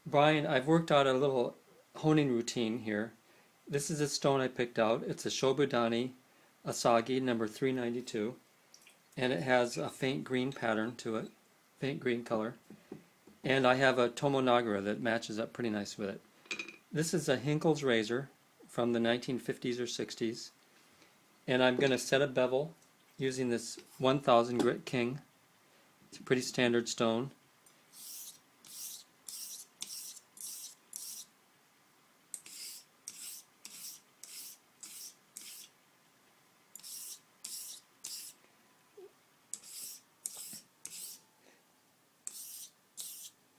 Brian, I've worked out a little honing routine here. This is a stone I picked out. It's a Shoudani asagi number 392, and it has a faint green pattern to it, faint green color. And I have a Tomonagra that matches up pretty nice with it. This is a Hinkle's razor from the 1950s or 60s, and I'm going to set a bevel using this 1000 grit king. It's a pretty standard stone.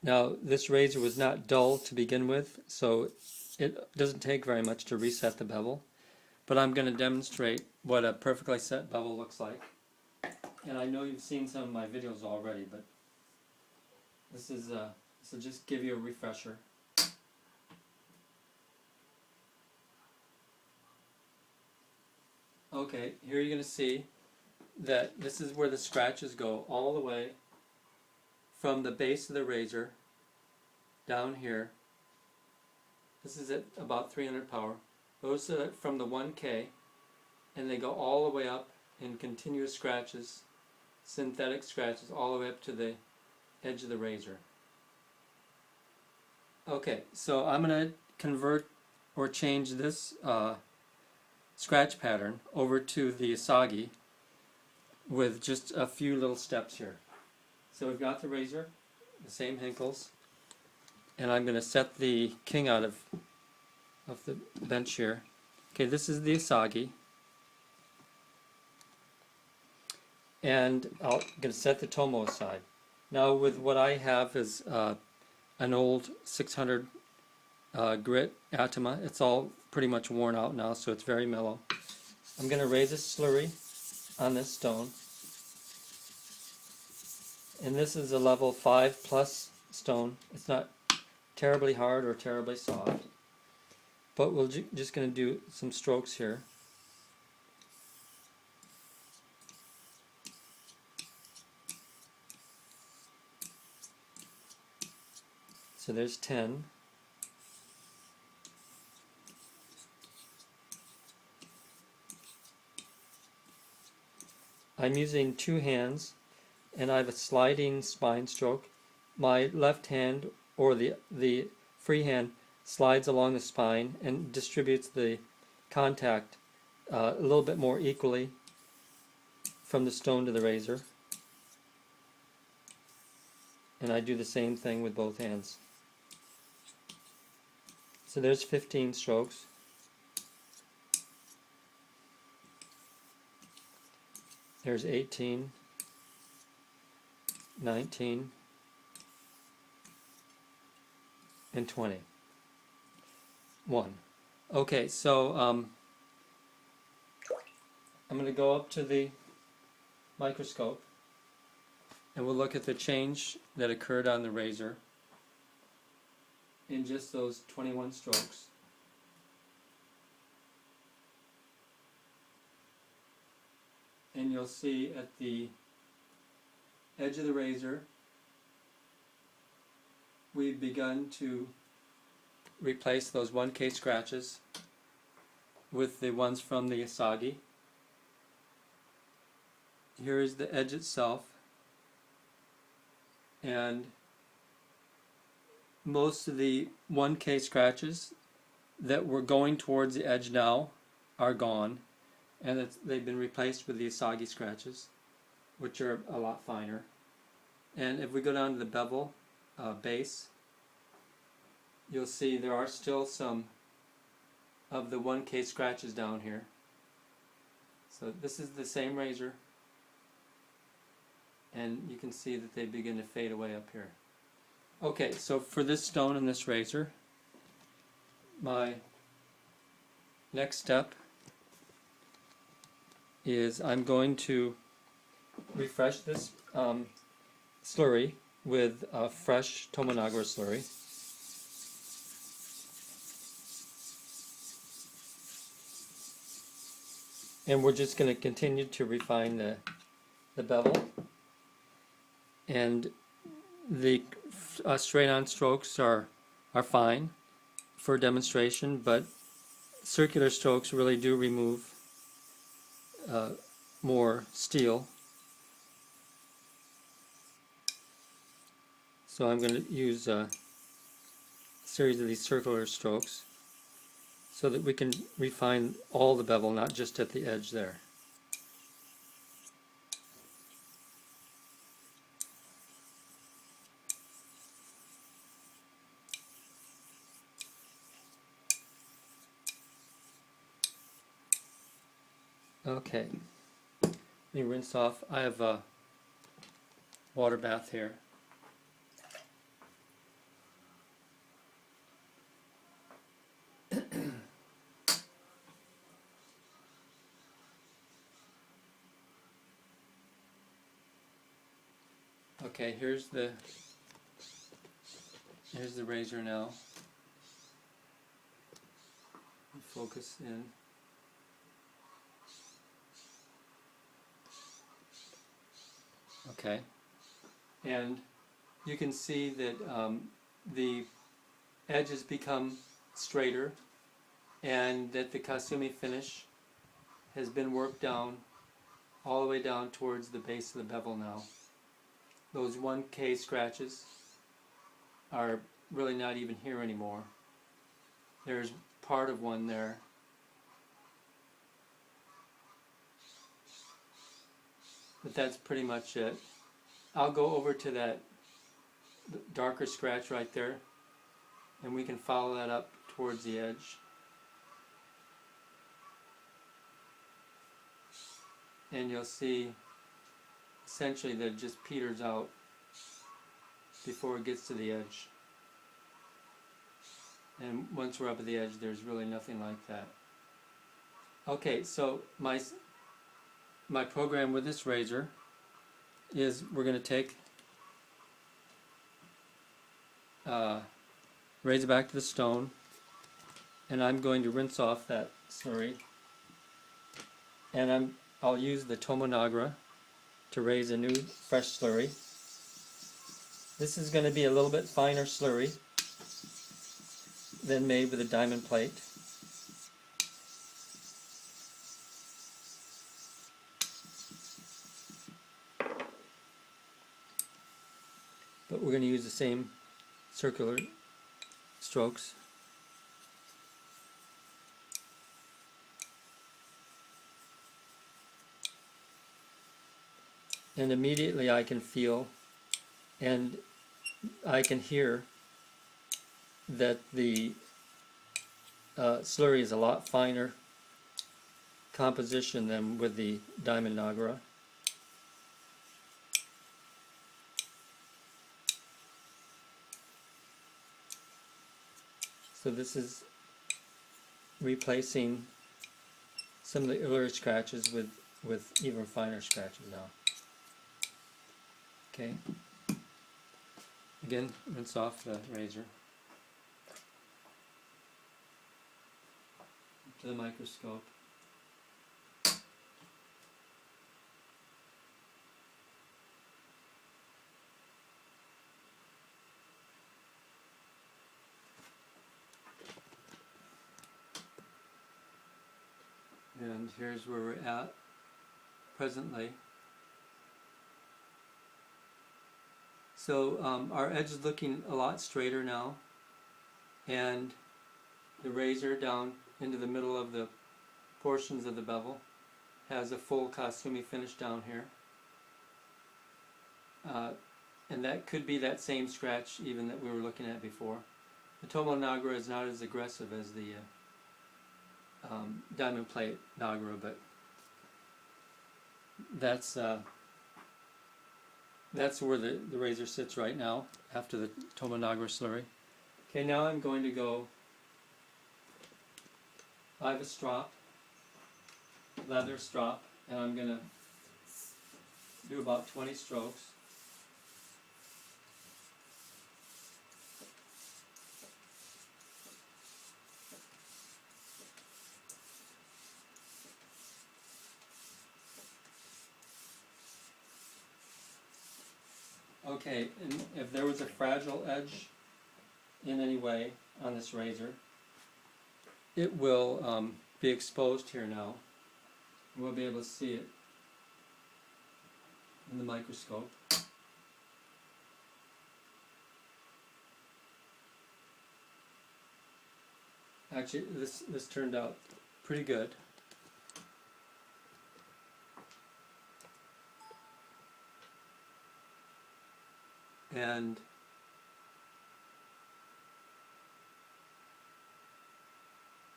Now, this razor was not dull to begin with, so it doesn't take very much to reset the bevel. But I'm going to demonstrate what a perfectly set bevel looks like. And I know you've seen some of my videos already, but this will just give you a refresher. Okay, here you're going to see that this is where the scratches go all the way from the base of the razor down here. This is at about 300 power. Those are from the 1K, and they go all the way up in continuous scratches, synthetic scratches, all the way up to the edge of the razor. Okay, so I'm going to convert or change this scratch pattern over to the asagi with just a few little steps here. So we've got the razor, the same Hinkles, and I'm going to set the king out of the bench here. Okay, this is the asagi, and I'm going to set the tomo aside. Now with what I have is an old 600 grit Atama. It's all pretty much worn out now, so it's very mellow. I'm going to raise a slurry on this stone. And this is a level 5 plus stone. It's not terribly hard or terribly soft. But we're just going to do some strokes here. So there's 10. I'm using two hands, and I have a sliding spine stroke. My left hand, or the free hand, slides along the spine and distributes the contact a little bit more equally from the stone to the razor. And I do the same thing with both hands. So there's 15 strokes. There's 18, 19, and 20. 1. Okay, so I'm going to go up to the microscope and we'll look at the change that occurred on the razor in just those 21 strokes. And you'll see at the edge of the razor we've begun to replace those 1K scratches with the ones from the asagi. Here is the edge itself, and most of the 1K scratches that were going towards the edge now are gone, and they've been replaced with the asagi scratches, which are a lot finer. And if we go down to the bevel base, you'll see there are still some of the 1K scratches down here. So this is the same razor, and you can see that they begin to fade away up here. Okay, so for this stone and this razor, my next step is I'm going to refresh this slurry with a fresh Tomonagra slurry. And we're just going to continue to refine the bevel. And the straight-on strokes are are fine for demonstration, but circular strokes really do remove more steel. So I'm going to use a series of these circular strokes so that we can refine all the bevel, not just at the edge there. Okay, let me rinse off. I have a water bath here. Okay, here's the razor now. Focus in. Okay, and you can see that the edges become straighter and that the Kasumi finish has been worked down all the way down towards the base of the bevel now. Those 1K scratches are really not even here anymore. There's part of one there. But that's pretty much it. I'll go over to that darker scratch right there and we can follow that up towards the edge. And you'll see essentially that it just peters out before it gets to the edge. And once we're up at the edge, there's really nothing like that. Okay, so my program with this razor is we're going to take razor back to the stone, and I'm going to rinse off that slurry, and I'll use the Tomonagra to raise a new fresh slurry. This is going to be a little bit finer slurry than made with a diamond plate. But we're going to use the same circular strokes. And immediately I can feel and I can hear that the slurry is a lot finer composition than with the Diamond Nagra. So this is replacing some of the earlier scratches with even finer scratches now. Okay. Again, rinse off the razor. To the microscope. And here's where we're at presently. So our edge is looking a lot straighter now, and the razor down into the middle of the portions of the bevel has a full Kasumi finish down here. And that could be that same scratch even that we were looking at before. The Tomo Nagra is not as aggressive as the diamond plate Nagra, but that's where the razor sits right now after the Tomo Nagra slurry. Okay, now I'm going to go. I have a strop, leather strop, and I'm going to do about 20 strokes. Okay, and if there was a fragile edge in any way on this razor, it will be exposed here now. We'll be able to see it in the microscope. Actually, this turned out pretty good. And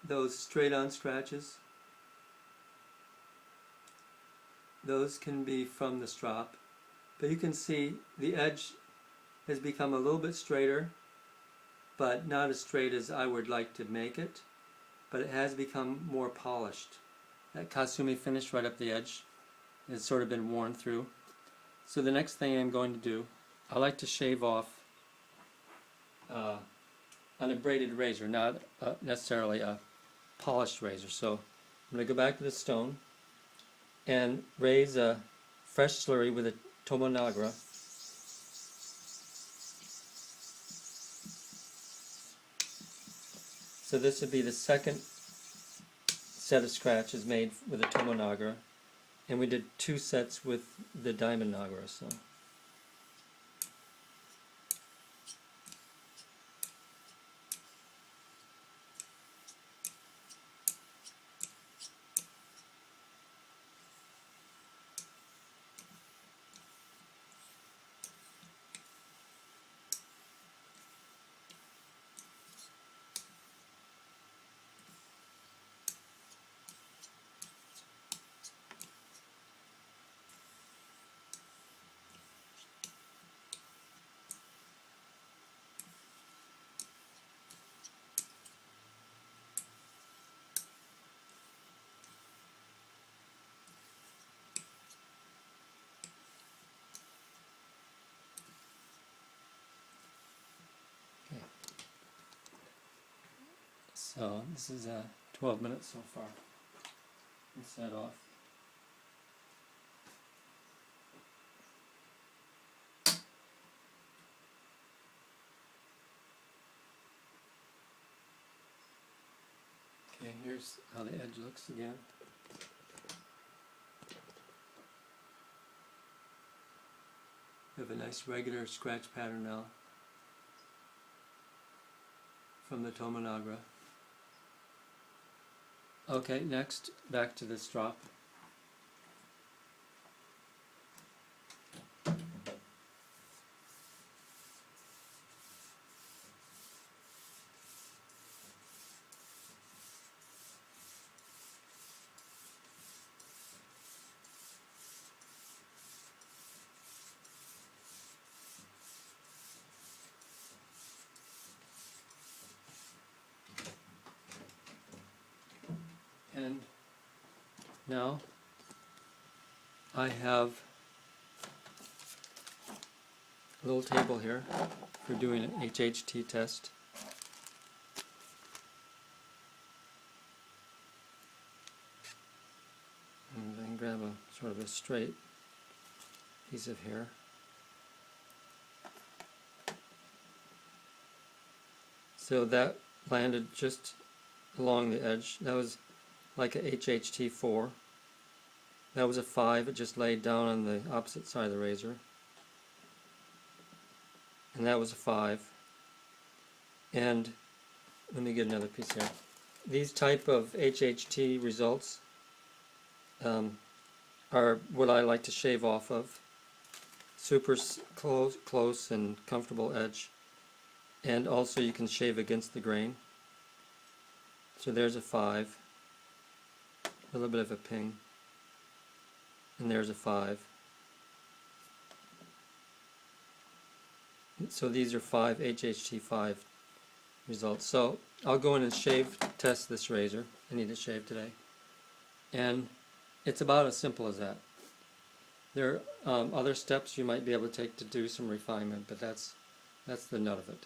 those straight-on scratches, those can be from the strop. But you can see the edge has become a little bit straighter, but not as straight as I would like to make it. But it has become more polished. That Kasumi finish right up the edge has sort of been worn through. So the next thing I'm going to do, I like to shave off on a braided razor, not necessarily a polished razor. So I'm going to go back to the stone and raise a fresh slurry with a tomonagra. So this would be the second set of scratches made with a tomonagra, and we did 2 sets with the diamond nagra. So. So this is 12 minutes so far. Rinse that off. Okay, here's how the edge looks again. We have a nice regular scratch pattern now from the tomonagra. Okay, next, back to this drop. And now I have a little table here for doing an HHT test. And then grab a sort of a straight piece of hair. So that landed just along the edge. That was like a HHT4. That was a 5. It just laid down on the opposite side of the razor. And that was a 5. And let me get another piece here. These type of HHT results are what I like to shave off of. Super close and comfortable edge. And also you can shave against the grain. So there's a 5. A little bit of a ping. And there's a 5. So these are 5 HHT5 results. So I'll go in and test this razor. I need to shave today. And it's about as simple as that. There are other steps you might be able to take to do some refinement, but that's the nut of it.